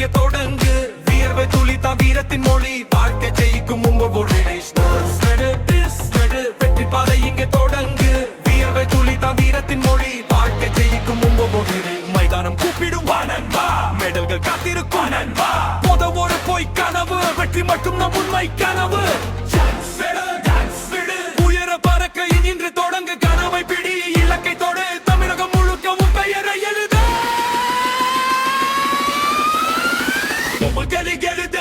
இங்கே தொடங்கு. வியர்வை துளித்தா வீரத்தின் மொழி, வாழ்க்கை ஜெயிக்கும் உங்களோடு. வெற்றி பாதை இங்கே தொடங்கு. வியர்வை துளித்தா வீரத்தின் மொழி, வாழ்க்கை ஜெயிக்கும் உங்களோடு. மைதானம் கூப்பிடும் வானன்பா, மெடல்கள் காத்திருக்கும் நண்பா. போதவோடு போய் கனவு, வெற்றி மட்டும் நம் உண்மை கனவு. உயர பறக்க இன்று தொடங்கு, கனவை பிடி, இலக்கை தொடு. தமிழகம் முழுக்கவும் பெயரை எழுத எழுத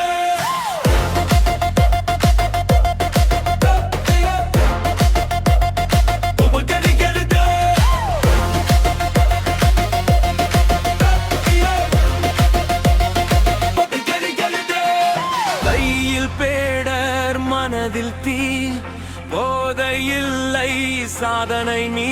பேடர் மனதில் தீ, போதையில்லை சாதனை நீ.